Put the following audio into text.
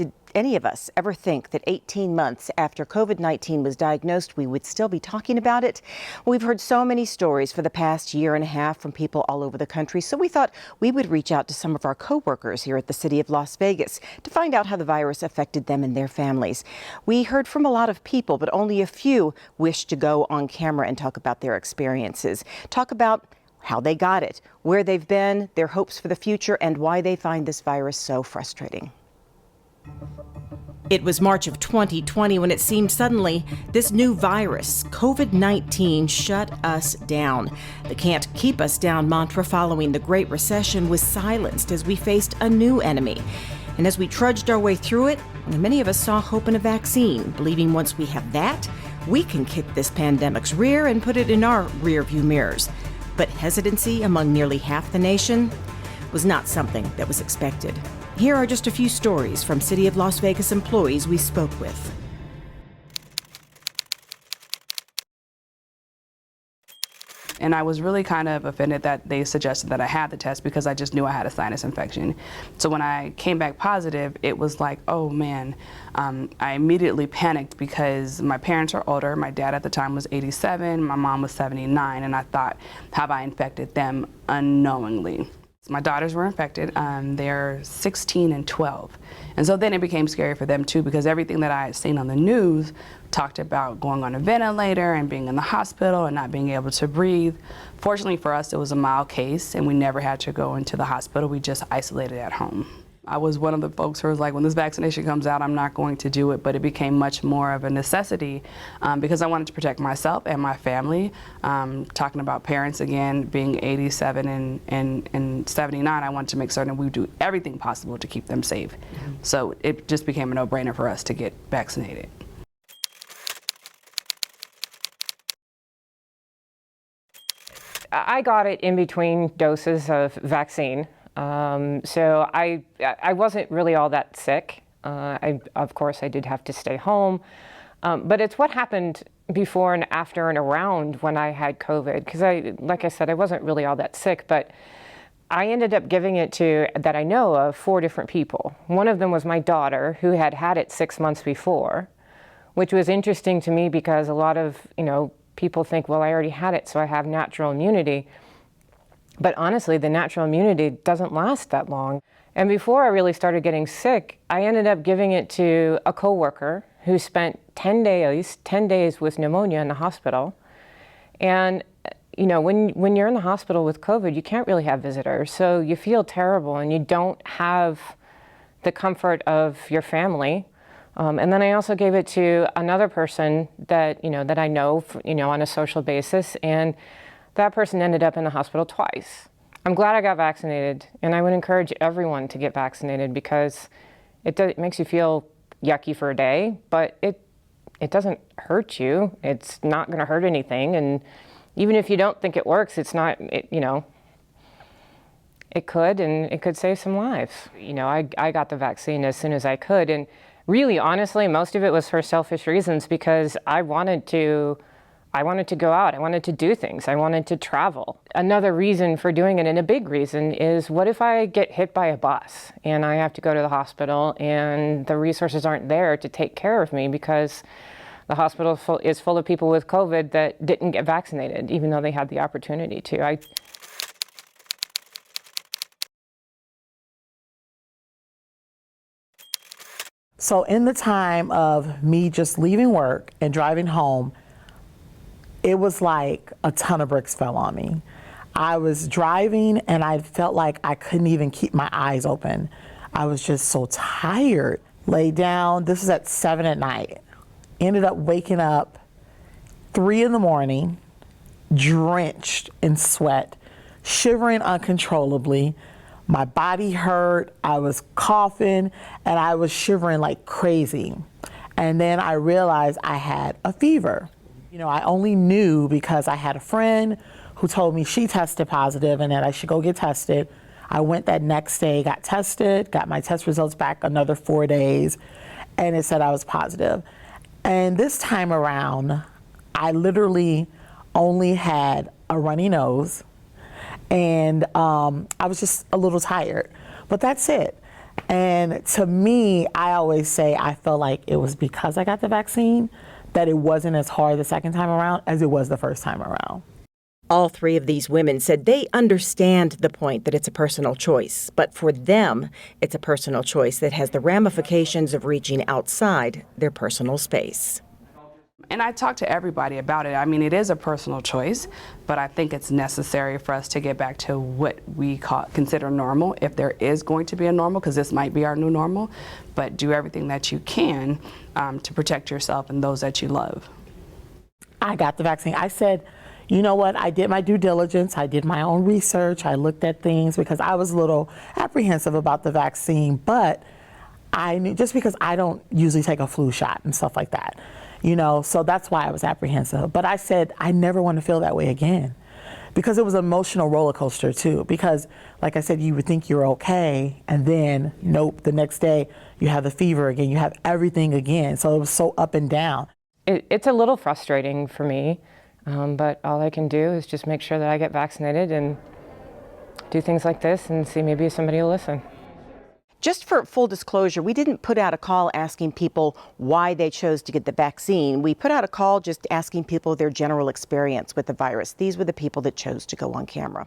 Did any of us ever think that 18 months after COVID-19 was diagnosed, we would still be talking about it? We've heard so many stories for the past year and a half from people all over the country, so we thought we would reach out to some of our co-workers here at the city of Las Vegas to find out how the virus affected them and their families. We heard from a lot of people, but only a few wished to go on camera and talk about their experiences, talk about how they got it, where they've been, their hopes for the future, and why they find this virus so frustrating. It was March of 2020 when it seemed suddenly this new virus, COVID-19, shut us down. The "can't keep us down" mantra following the Great Recession was silenced as we faced a new enemy. And as we trudged our way through it, many of us saw hope in a vaccine, believing once we have that, we can kick this pandemic's rear and put it in our rearview mirrors. But hesitancy among nearly half the nation was not something that was expected. Here are just a few stories from City of Las Vegas employees we spoke with. And I was really kind of offended that they suggested that I had the test because I just knew I had a sinus infection. So when I came back positive, it was like, oh man, I immediately panicked because my parents are older. My dad at the time was 87, my mom was 79, and I thought, have I infected them unknowingly? My daughters were infected. They're 16 and 12. And so then it became scary for them too, because everything that I had seen on the news talked about going on a ventilator and being in the hospital and not being able to breathe. Fortunately for us, it was a mild case and we never had to go into the hospital. We just isolated at home. I was one of the folks who was like, when this vaccination comes out, I'm not going to do it, but it became much more of a necessity because I wanted to protect myself and my family. Talking about parents again, being 87 and 79, I wanted to make certain we do everything possible to keep them safe. So it just became a no-brainer for us to get vaccinated. I got it in between doses of vaccine. So I wasn't really all that sick. Of course, I did have to stay home. But it's what happened before and after and around when I had COVID. Because like I said, I wasn't really all that sick, but I ended up giving it to, that I know of, 4 different people. One of them was my daughter, who had had it 6 months before, which was interesting to me because a lot of, people think, well, I already had it, so I have natural immunity. But honestly, the natural immunity doesn't last that long. And before I really started getting sick, I ended up giving it to a coworker who spent 10 days with pneumonia in the hospital. And when you're in the hospital with COVID, you can't really have visitors. So you feel terrible and you don't have the comfort of your family. And then I also gave it to another person that, that I know, on a social basis. And that person ended up in the hospital twice. I'm glad I got vaccinated, and I would encourage everyone to get vaccinated because it makes you feel yucky for a day, but it doesn't hurt you. It's not going to hurt anything, and even if you don't think it works, it's not. It could, and it could save some lives. I got the vaccine as soon as I could, and really, honestly, most of it was for selfish reasons because I wanted to go out, I wanted to do things, I wanted to travel. Another reason for doing it, and a big reason, is what if I get hit by a bus and I have to go to the hospital and the resources aren't there to take care of me because the hospital is full of people with COVID that didn't get vaccinated, even though they had the opportunity to. So in the time of me just leaving work and driving home, it was like a ton of bricks fell on me. I was driving and I felt like I couldn't even keep my eyes open. I was just so tired. Laid down, this was at 7 at night. Ended up waking up 3 in the morning, drenched in sweat, shivering uncontrollably. My body hurt, I was coughing, and I was shivering like crazy. And then I realized I had a fever. I only knew because I had a friend who told me she tested positive and that I should go get tested. I went that next day, got tested, got my test results back another 4 days, and it said I was positive. And this time around, I literally only had a runny nose, and I was just a little tired. But that's it. And to me, I always say I felt like it was because I got the vaccine that it wasn't as hard the second time around as it was the first time around. All three of these women said they understand the point that it's a personal choice, but for them, it's a personal choice that has the ramifications of reaching outside their personal space. And I talk to everybody about it. I mean, it is a personal choice, but I think it's necessary for us to get back to what we consider normal, if there is going to be a normal, because this might be our new normal. But do everything that you can to protect yourself and those that you love. I got the vaccine. I said, you know what? I did my due diligence. I did my own research. I looked at things because I was a little apprehensive about the vaccine, but I knew, just because I don't usually take a flu shot and stuff like that, you know, so that's why I was apprehensive. But I said, I never want to feel that way again, because it was an emotional roller coaster too. Because like I said, you would think you're okay, and then nope, the next day you have the fever again, you have everything again. So it was so up and down. It's a little frustrating for me, but all I can do is just make sure that I get vaccinated and do things like this and see maybe somebody will listen. Just for full disclosure, we didn't put out a call asking people why they chose to get the vaccine. We put out a call just asking people their general experience with the virus. These were the people that chose to go on camera.